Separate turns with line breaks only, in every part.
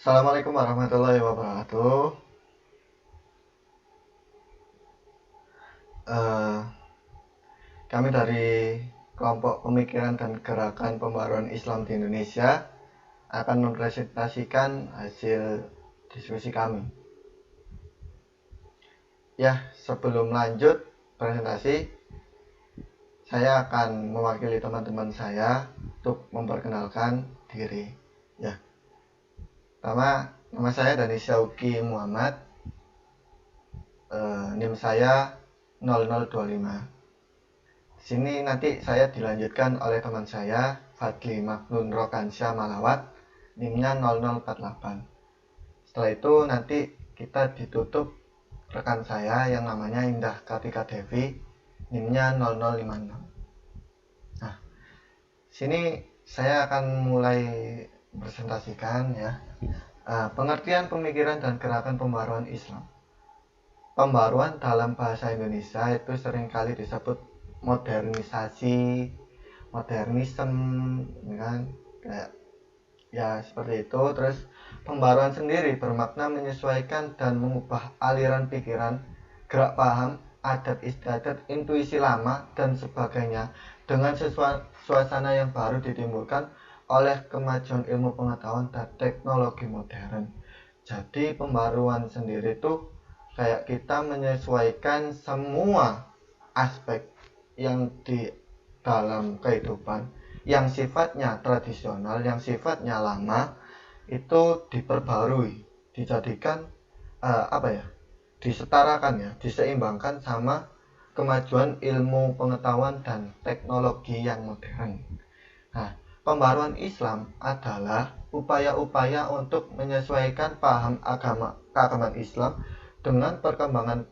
Assalamualaikum warahmatullahi wabarakatuh. Eh, Kami dari kelompok pemikiran dan gerakan pembaruan Islam di Indonesia akan mempresentasikan hasil diskusi kami. Ya, sebelum lanjut presentasi, saya akan mewakili teman-teman saya untuk memperkenalkan diri. Ya, pertama, nama saya Dani Syauki Muhammad. NIM saya 0025. Di sini nanti saya dilanjutkan oleh teman saya Fadli Magnun Rokansyah Malawat, NIM-nya 0048. Setelah itu nanti kita ditutup rekan saya yang namanya Indah Kartika Devi, NIM-nya 0056. Nah, sini saya akan mulai presentasikan ya. Pengertian pemikiran dan gerakan pembaruan Islam. Pembaruan dalam bahasa Indonesia itu seringkali disebut modernisasi, modernisme, kan? Kayak ya seperti itu. Terus pembaruan sendiri bermakna menyesuaikan dan mengubah aliran pikiran, gerak paham, adat istiadat, intuisi lama dan sebagainya dengan suasana yang baru ditimbulkan oleh kemajuan ilmu pengetahuan dan teknologi modern. Jadi pembaruan sendiri itu kayak kita menyesuaikan semua aspek yang di dalam kehidupan yang sifatnya tradisional, yang sifatnya lama itu diperbarui, dijadikan disetarakan ya, diseimbangkan sama kemajuan ilmu pengetahuan dan teknologi yang modern. Nah, pembaruan Islam adalah upaya-upaya untuk menyesuaikan paham keagamaan Islam dengan perkembangan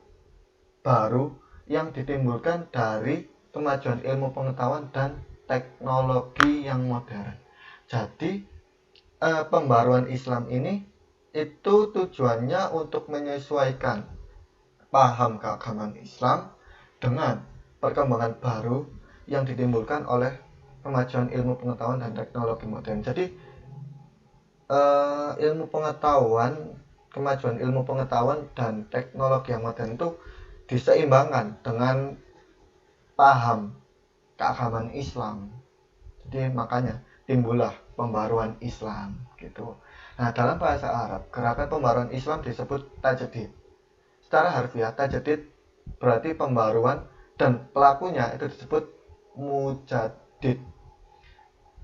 baru yang ditimbulkan dari kemajuan ilmu pengetahuan dan teknologi yang modern. Jadi pembaruan Islam ini itu tujuannya untuk menyesuaikan paham keagamaan Islam dengan perkembangan baru yang ditimbulkan oleh kemajuan ilmu pengetahuan dan teknologi modern. Jadi kemajuan ilmu pengetahuan dan teknologi yang modern itu diseimbangkan dengan paham keagamaan Islam. Jadi makanya timbullah pembaruan Islam gitu. Nah, dalam bahasa Arab, gerakan pembaruan Islam disebut tajdid. Secara harfiah, tajdid berarti pembaruan dan pelakunya itu disebut mujaddid.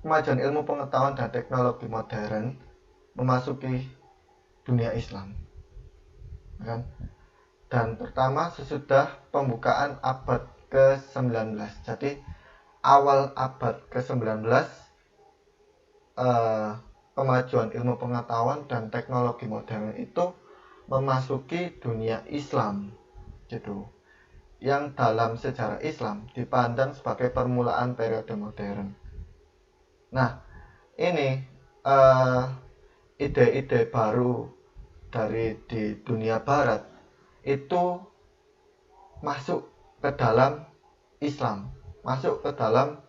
Kemajuan ilmu pengetahuan dan teknologi modern memasuki dunia Islam, kan? Dan pertama sesudah pembukaan abad ke-19. Jadi awal abad ke-19 kemajuan ilmu pengetahuan dan teknologi modern itu memasuki dunia Islam gitu, yang dalam sejarah Islam dipandang sebagai permulaan periode modern. Nah, ini ide-ide baru dari di dunia barat itu masuk ke dalam Islam, masuk ke dalam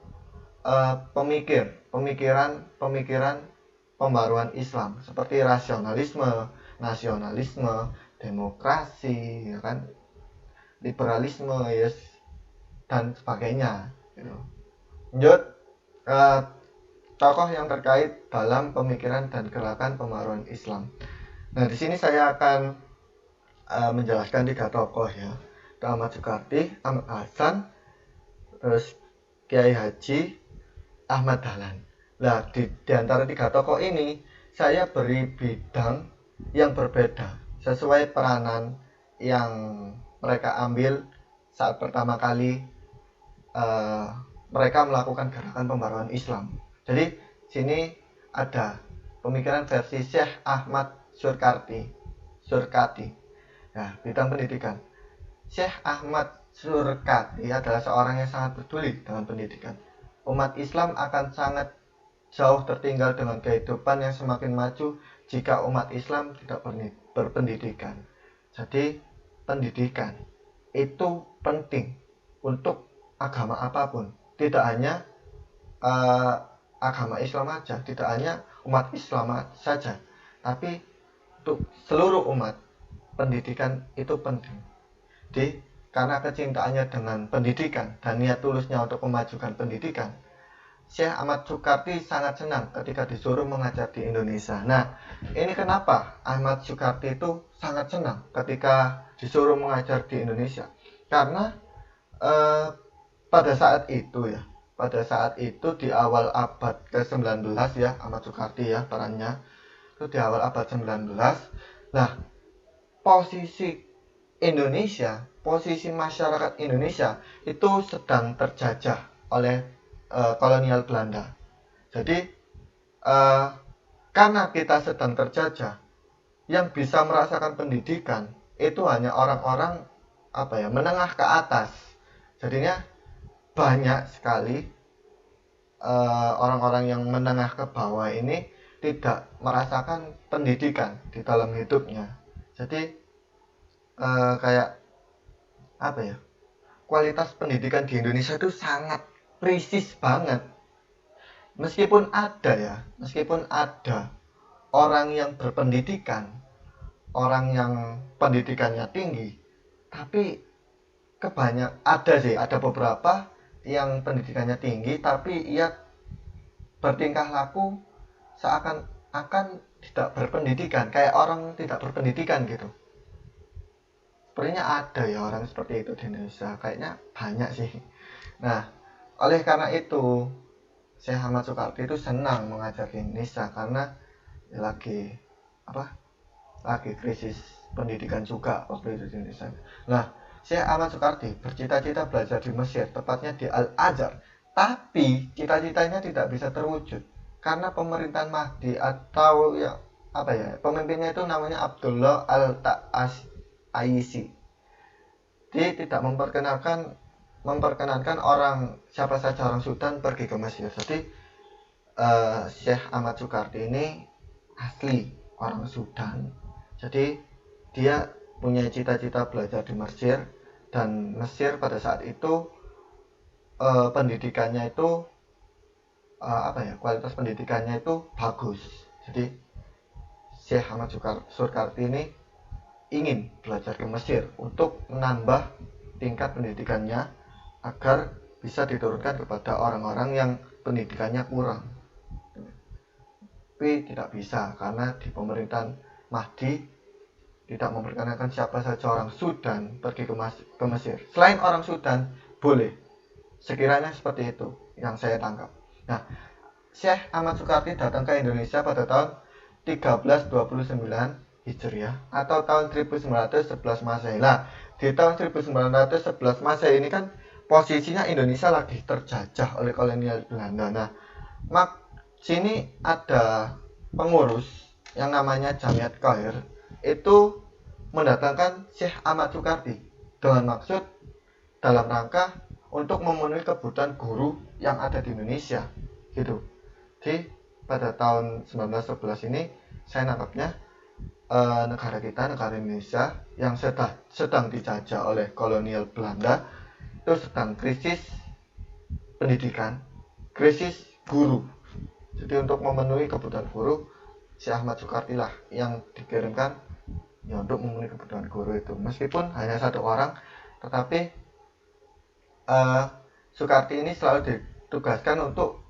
pemikiran pembaruan Islam seperti rasionalisme, nasionalisme, demokrasi, ya kan, liberalisme, yes, dan sebagainya. Gitu. Lanjut, tokoh yang terkait dalam pemikiran dan gerakan pembaruan Islam. Nah, di sini saya akan menjelaskan 3 tokoh ya. Ahmad Soekardi, Ahmad Hasan, terus Kiai Haji Ahmad Dahlan. Nah, di antara 3 tokoh ini saya beri bidang yang berbeda sesuai peranan yang mereka ambil saat pertama kali mereka melakukan gerakan pembaruan Islam. Jadi sini ada pemikiran versi Syekh Ahmad Surkati. Nah, bidang pendidikan. Syekh Ahmad Surkati adalah seorang yang sangat peduli dengan pendidikan. Umat Islam akan sangat jauh tertinggal dengan kehidupan yang semakin maju jika umat Islam tidak berpendidikan. Jadi pendidikan itu penting untuk agama apapun, tidak hanya agama Islam saja, tidak hanya umat Islam saja, tapi untuk seluruh umat pendidikan itu penting. Karena kecintaannya dengan pendidikan dan niat tulusnya untuk memajukan pendidikan, Syekh Ahmad Soekardi sangat senang ketika disuruh mengajar di Indonesia. Nah, ini kenapa Ahmad Soekardi itu sangat senang ketika disuruh mengajar di Indonesia? Karena pada saat itu di awal abad ke-19 ya, Ahmad Soekardi ya perannya itu di awal abad 19. Nah, posisi masyarakat Indonesia itu sedang terjajah oleh kolonial Belanda. Jadi karena kita sedang terjajah, yang bisa merasakan pendidikan itu hanya orang-orang menengah ke atas. Jadinya banyak sekali orang-orang yang menengah ke bawah ini tidak merasakan pendidikan di dalam hidupnya. Jadi kualitas pendidikan di Indonesia itu sangat krisis banget. Meskipun ada orang yang berpendidikan, orang yang pendidikannya tinggi, tapi ada beberapa yang pendidikannya tinggi tapi ia bertingkah laku seakan-akan tidak berpendidikan, kayak orang tidak berpendidikan gitu. Sepertinya ada ya orang seperti itu di Indonesia, kayaknya banyak sih. Nah, oleh karena itu Syekh Ahmad Soekardi itu senang mengajar di Indonesia karena lagi krisis pendidikan juga waktu itu di Indonesia. Nah, Syekh Ahmad Soekardi bercita-cita belajar di Mesir, tepatnya di Al-Azhar. Tapi cita-citanya tidak bisa terwujud karena pemerintahan Mahdi atau pemimpinnya itu namanya Abdullah Al-Ta'aisi. Dia tidak memperkenankan siapa saja orang Sudan pergi ke Mesir. Jadi Syekh Ahmad Soekardi ini asli orang Sudan. Jadi dia punya cita-cita belajar di Mesir, dan Mesir pada saat itu pendidikannya itu kualitas pendidikannya itu bagus. Jadi Syekh Ahmad Soekardi ini ingin belajar ke Mesir untuk menambah tingkat pendidikannya agar bisa diturunkan kepada orang-orang yang pendidikannya kurang. Tapi tidak bisa karena di pemerintahan Mahdi tidak memperkenankan siapa saja orang Sudan pergi ke Mesir. Selain orang Sudan boleh, sekiranya seperti itu yang saya tangkap. Nah, Syekh Ahmad Soekardi datang ke Indonesia pada tahun 1329 Hijriah atau tahun 1911 Masehi. Nah, di tahun 1911 Masehi ini kan posisinya Indonesia lagi terjajah oleh kolonial Belanda. Nah, sini ada pengurus yang namanya Jamiat Khair itu mendatangkan Syekh Ahmad Soekardi dengan maksud dalam rangka untuk memenuhi kebutuhan guru yang ada di Indonesia gitu. Jadi pada tahun 1911 ini saya nangkapnya negara Indonesia yang sedang dijajah oleh kolonial Belanda itu sedang krisis pendidikan, krisis guru. Jadi untuk memenuhi kebutuhan guru, Syekh Ahmad Soekardi lah yang dikirimkan ya untuk memenuhi kebutuhan guru itu. Meskipun hanya satu orang, tetapi Soekardi ini selalu ditugaskan untuk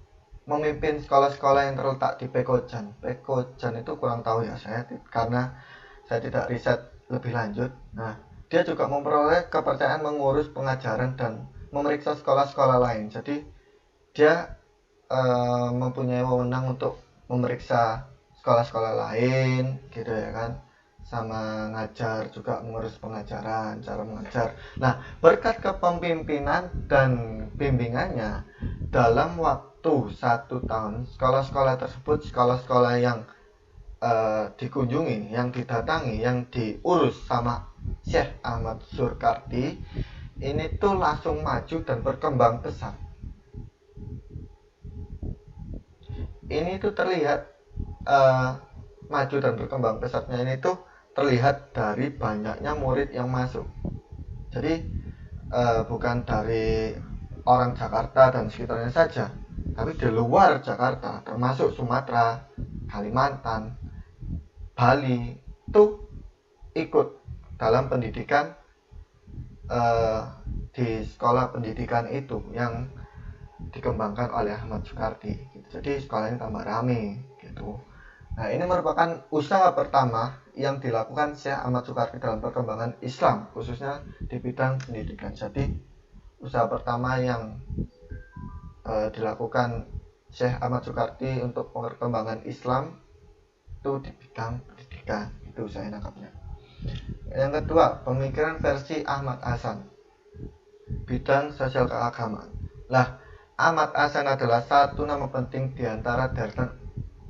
memimpin sekolah-sekolah yang terletak di Pekojan. Pekojan itu kurang tahu ya saya karena saya tidak riset lebih lanjut. Nah, dia juga memperoleh kepercayaan mengurus pengajaran dan memeriksa sekolah-sekolah lain. Jadi dia mempunyai wewenang untuk memeriksa sekolah-sekolah lain gitu ya kan, sama ngajar juga, mengurus pengajaran, cara mengajar. Nah, berkat kepemimpinan dan bimbingannya dalam waktu 1 tahun, sekolah-sekolah tersebut, sekolah-sekolah yang dikunjungi, yang didatangi, yang diurus sama Syekh Ahmad Soekardi ini tuh langsung maju dan berkembang pesat. Ini tuh terlihat maju dan berkembang pesatnya ini tuh terlihat dari banyaknya murid yang masuk. Jadi bukan dari orang Jakarta dan sekitarnya saja, tapi di luar Jakarta, termasuk Sumatera, Kalimantan, Bali itu ikut dalam pendidikan di sekolah pendidikan itu yang dikembangkan oleh Ahmad Soekardi gitu. Jadi sekolahnya tambah rame gitu. Nah, ini merupakan usaha pertama yang dilakukan Syekh Ahmad Soekardi dalam perkembangan Islam, khususnya di bidang pendidikan. Jadi usaha pertama yang dilakukan Syekh Ahmad Soekardi untuk perkembangan Islam itu di bidang pendidikan. Itu saya nangkapnya. Yang kedua, pemikiran versi Ahmad Hasan, bidang sosial keagamaan. Lah, Ahmad Hasan adalah satu nama penting di antara deretan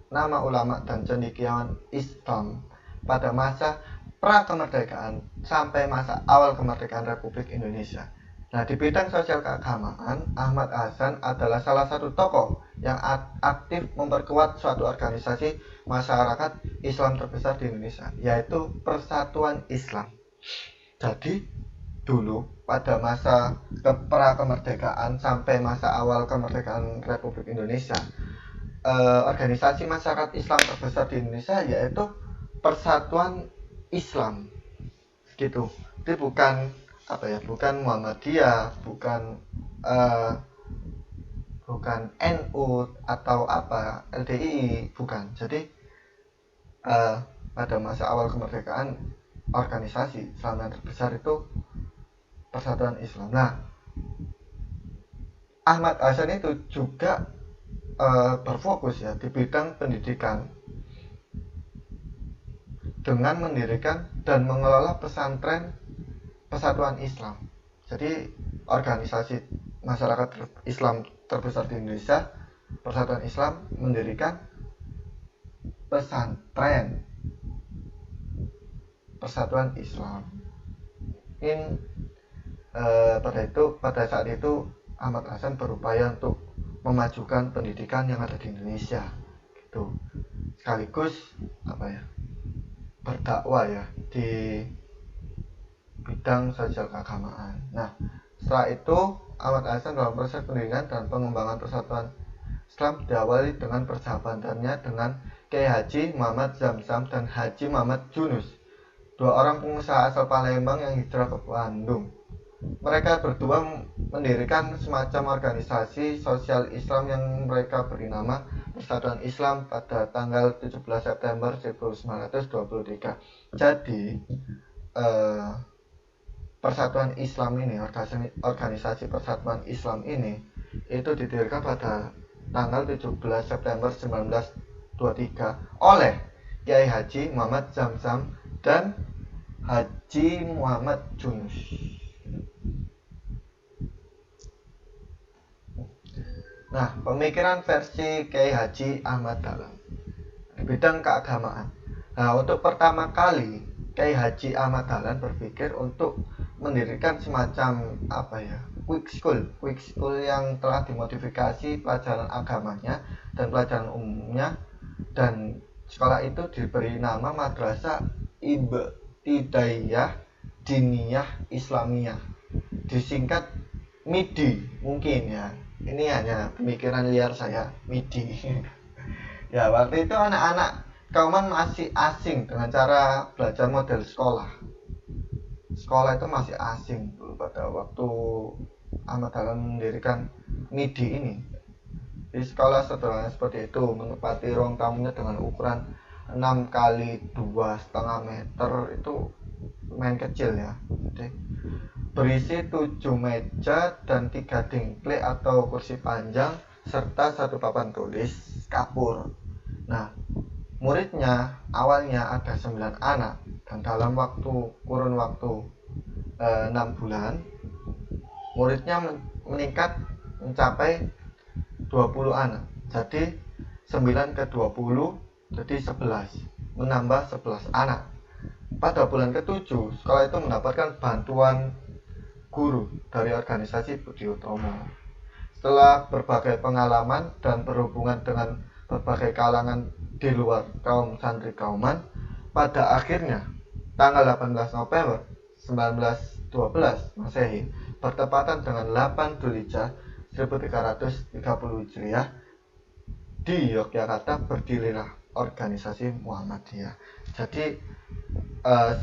nama ulama dan cendekiawan Islam pada masa pra-kemerdekaan sampai masa awal kemerdekaan Republik Indonesia. Nah, di bidang sosial keagamaan, Ahmad Hasan adalah salah satu tokoh yang aktif memperkuat suatu organisasi masyarakat Islam terbesar di Indonesia, yaitu Persatuan Islam. Jadi, dulu pada masa pra-kemerdekaan sampai masa awal kemerdekaan Republik Indonesia, organisasi masyarakat Islam terbesar di Indonesia yaitu Persatuan Islam gitu. Itu bukan bukan Muhammadiyah, bukan NU atau LDI, bukan. Jadi pada masa awal kemerdekaan organisasi Islam yang terbesar itu Persatuan Islam. Nah, Ahmad Hasan itu juga berfokus ya di bidang pendidikan dengan mendirikan dan mengelola pesantren Persatuan Islam. Jadi organisasi masyarakat Islam terbesar di Indonesia, Persatuan Islam, mendirikan pesantren Persatuan Islam. Pada saat itu Ahmad Hasan berupaya untuk memajukan pendidikan yang ada di Indonesia gitu, sekaligus berdakwah ya di bidang sosial keagamaan. Nah, setelah itu Ahmad Hasan dalam proses pendidikan dan pengembangan Persatuan Islam diawali dengan persahabatannya dengan Kiai Haji Muhammad Zamzam dan Haji Muhammad Yunus, dua orang pengusaha asal Palembang yang hijrah ke Bandung. Mereka berdua mendirikan semacam organisasi sosial Islam yang mereka beri nama Persatuan Islam pada tanggal 17 September 1923. Jadi Persatuan Islam ini, organisasi Persatuan Islam ini itu didirikan pada tanggal 17 September 1923 oleh Kiai Haji Muhammad Zamzam dan Haji Muhammad Yunus. Nah, pemikiran versi Kiai Haji Ahmad Dahlan di bidang keagamaan. Nah, untuk pertama kali Kiai Haji Ahmad Dahlan berpikir untuk mendirikan semacam quick school yang telah dimodifikasi pelajaran agamanya dan pelajaran umumnya, dan sekolah itu diberi nama Madrasah Ibtidaiyah Diniyah Islamiyah, disingkat MIDI mungkin ya. Ini hanya pemikiran liar saya, MIDI. Ya, waktu itu anak-anak Kauman masih asing dengan cara belajar model sekolah. Sekolah itu masih asing dulu pada waktu Ahmad Dahlan mendirikan MIDI ini. Di sekolah sederhana seperti itu, menempati ruang tamunya dengan ukuran 6 kali 2,5 meter, itu main kecil ya. Jadi, berisi 7 meja dan 3 dingklik atau kursi panjang serta 1 papan tulis kapur. Nah, muridnya awalnya ada 9 anak, dan dalam kurun waktu 6 bulan muridnya meningkat mencapai 20 anak. Jadi 9 ke 20 jadi 11, menambah 11 anak. Pada bulan ke-7 sekolah itu mendapatkan bantuan guru dari organisasi Budi Utomo. Setelah berbagai pengalaman dan berhubungan dengan berbagai kalangan di luar kaum santri Kauman, pada akhirnya tanggal 18 November 1912 Masehi bertepatan dengan 8 Dzulhijjah 1330 Hijriah, di Yogyakarta berdirilah organisasi Muhammadiyah. Jadi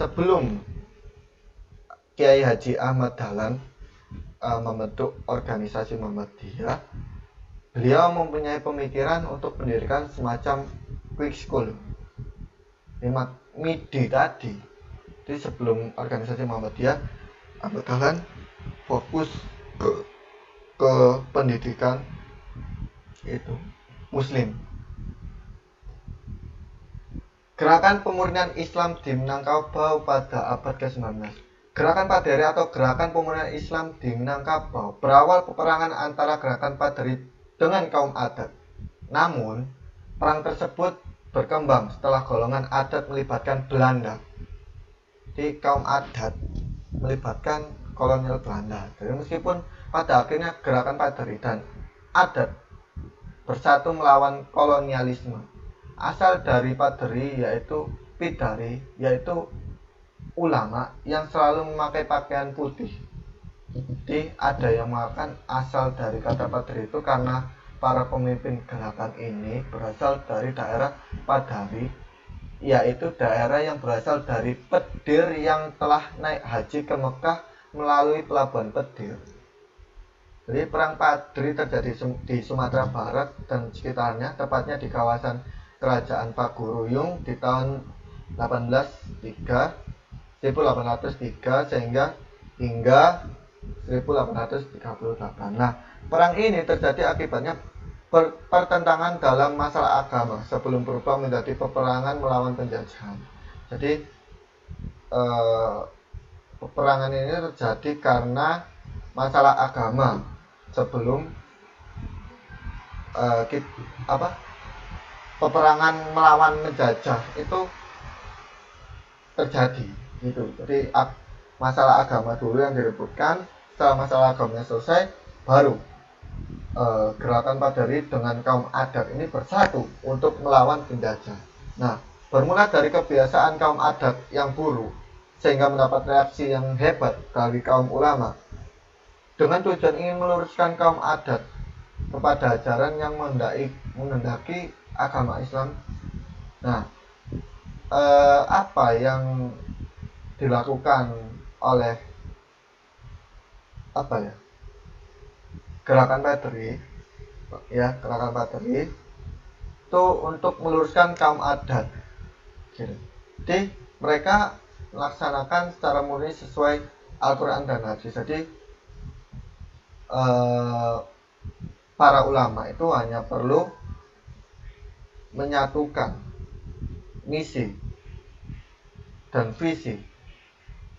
sebelum Kiai Haji Ahmad Dahlan membentuk organisasi Muhammadiyah, beliau mempunyai pemikiran untuk mendirikan semacam quick school, MIDI tadi. Jadi sebelum organisasi Muhammadiyah, Ahmad Dahlan fokus ke pendidikan itu Muslim. Gerakan pemurnian Islam di Minangkabau pada abad ke-19. Gerakan Paderi atau gerakan pemurnian Islam di Minangkabau berawal peperangan antara gerakan Paderi dengan kaum adat. Namun, perang tersebut berkembang setelah golongan adat melibatkan Belanda. Di kaum adat melibatkan kolonial Belanda. Jadi meskipun pada akhirnya gerakan Paderi dan adat bersatu melawan kolonialisme, asal dari Paderi yaitu Pidari, yaitu ulama yang selalu memakai pakaian putih. Jadi ada yang mengatakan asal dari kata Paderi itu karena para pemimpin gerakan ini berasal dari daerah Padari, yaitu daerah yang berasal dari Pedir yang telah naik haji ke Mekah melalui pelabuhan Pedir. Jadi perang Padri terjadi di Sumatera Barat dan sekitarnya, tepatnya di kawasan Kerajaan Paguruyung di tahun 1803 sehingga hingga 1838. Nah, perang ini terjadi akibatnya pertentangan dalam masalah agama sebelum berubah menjadi peperangan melawan penjajahan. Jadi peperangan ini terjadi karena masalah agama sebelum peperangan melawan penjajah itu terjadi gitu. Jadi masalah agama dulu yang direbutkan, setelah masalah agamanya selesai baru gerakan Paderi dengan kaum adat ini bersatu untuk melawan penjajah. Nah, bermula dari kebiasaan kaum adat yang buruk sehingga mendapat reaksi yang hebat dari kaum ulama dengan tujuan ingin meluruskan kaum adat kepada ajaran yang menghendaki agama Islam. Nah, apa yang dilakukan oleh gerakan Paderi itu untuk meluruskan kaum adat. Jadi mereka melaksanakan secara murni sesuai Al-Quran dan Hadis. Jadi para ulama itu hanya perlu menyatukan misi dan visi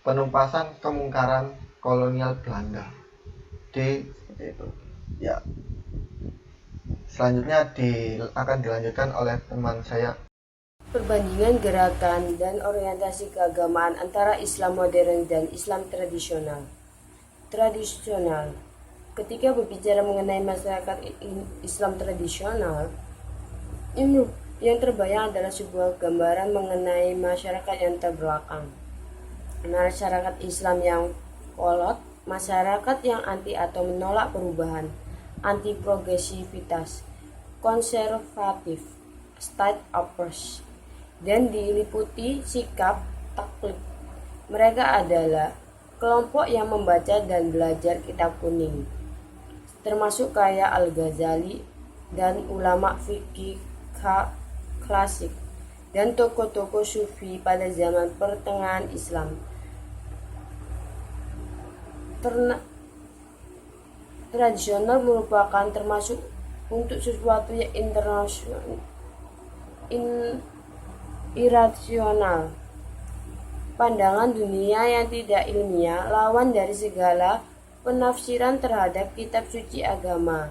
penumpasan kemungkaran kolonial Belanda. Seperti itu. Ya. Selanjutnya akan dilanjutkan oleh teman saya.
Perbandingan gerakan dan orientasi keagamaan antara Islam modern dan Islam tradisional. Ketika berbicara mengenai masyarakat Islam tradisional, yang terbayang adalah sebuah gambaran mengenai masyarakat yang terbelakang. Masyarakat Islam yang kolot, masyarakat yang anti atau menolak perubahan, anti progresivitas, konservatif, state oppressed, dan diliputi sikap taklid. Mereka adalah kelompok yang membaca dan belajar kitab kuning, termasuk kayak Al-Ghazali dan ulama fikih klasik dan tokoh-tokoh sufi pada zaman pertengahan Islam. Tradisional merupakan termasuk untuk sesuatu yang irasional, pandangan dunia yang tidak ilmiah, lawan dari segala penafsiran terhadap kitab suci agama.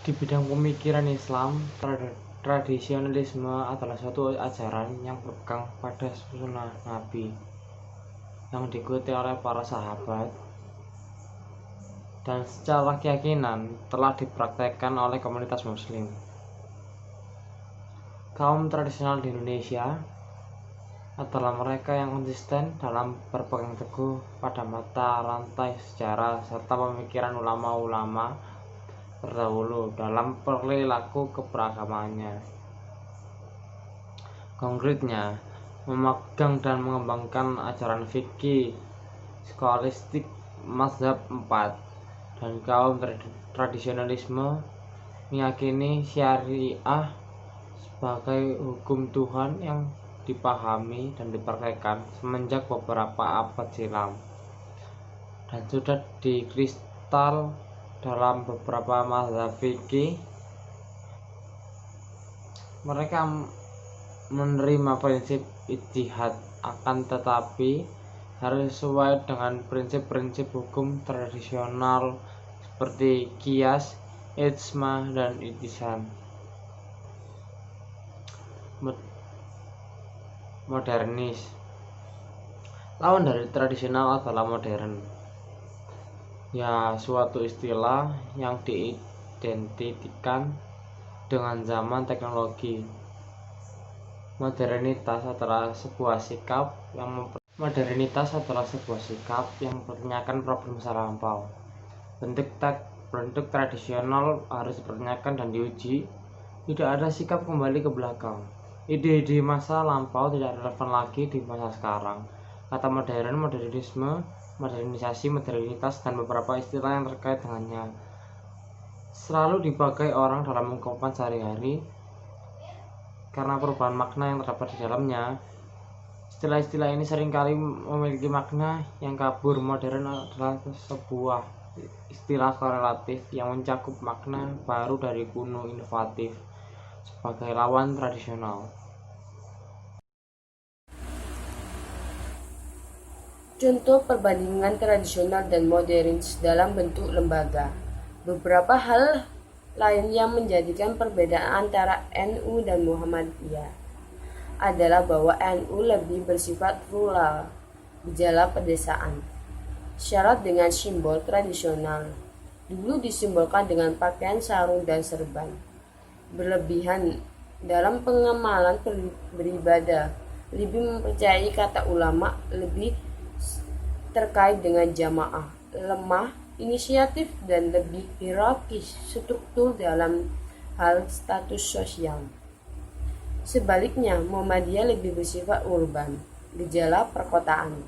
Di bidang pemikiran Islam, tradisionalisme adalah suatu ajaran yang berpegang pada sunnah Nabi yang diikuti oleh para sahabat dan secara keyakinan telah dipraktekkan oleh komunitas muslim. Kaum tradisional di Indonesia adalah mereka yang konsisten dalam berpegang teguh pada mata rantai sejarah serta pemikiran ulama-ulama terdahulu dalam perilaku keberagamannya. Konkretnya, memegang dan mengembangkan ajaran fikih skolastik mazhab 4 dan kaum tradisionalisme meyakini syariah sebagai hukum Tuhan yang dipahami dan dipraktekkan semenjak beberapa abad silam dan sudah dikristal dalam beberapa mazhab fikih. Mereka menerima prinsip ijtihad, akan tetapi harus sesuai dengan prinsip-prinsip hukum tradisional seperti qiyas, ijma, dan ihtisan. Modernis. Lawan dari tradisional adalah modern. Ya, suatu istilah yang diidentikan dengan zaman teknologi. Modernitas adalah sebuah sikap yang mempertanyakan problem masa lampau. Bentuk tradisional harus dipertanyakan dan diuji. Tidak ada sikap kembali ke belakang. Ide-ide masa lampau tidak relevan lagi di masa sekarang. Kata modern, modernisme, modernisasi, modernitas, dan beberapa istilah yang terkait dengannya selalu dipakai orang dalam ungkapan sehari-hari karena perubahan makna yang terdapat di dalamnya. Istilah-istilah ini seringkali memiliki makna yang kabur. Modern adalah sebuah istilah korelatif yang mencakup makna baru dari kuno, inovatif, sebagai lawan tradisional.
Contoh perbandingan tradisional dan modern dalam bentuk lembaga. Beberapa hal lain yang menjadikan perbedaan antara NU dan Muhammadiyah adalah bahwa NU lebih bersifat rural, gejala pedesaan, syarat dengan simbol tradisional. Dulu disimbolkan dengan pakaian sarung dan serban. Berlebihan dalam pengamalan beribadah, lebih mempercayai kata ulama, lebih terkait dengan jamaah, lemah inisiatif, dan lebih hierarkis struktur dalam hal status sosial. Sebaliknya, Muhammadiyah lebih bersifat urban, gejala perkotaan,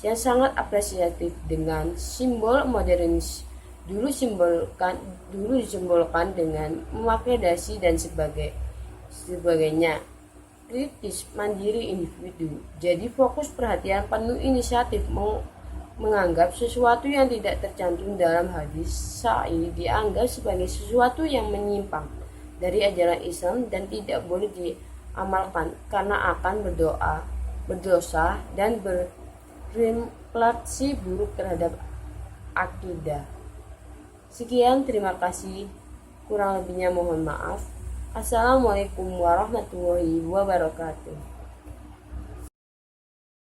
yang sangat apresiatif dengan simbol modernis. Dulu disimbolkan dengan memakai dasi dan sebagainya. Kritis, mandiri individu. Jadi fokus perhatian penuh inisiatif menganggap sesuatu yang tidak tercantum dalam hadis sahih dianggap sebagai sesuatu yang menyimpang dari ajaran Islam dan tidak boleh diamalkan karena akan berdosa dan berimplikasi buruk terhadap akidah. Sekian, terima kasih. Kurang lebihnya mohon maaf. Assalamualaikum warahmatullahi wabarakatuh.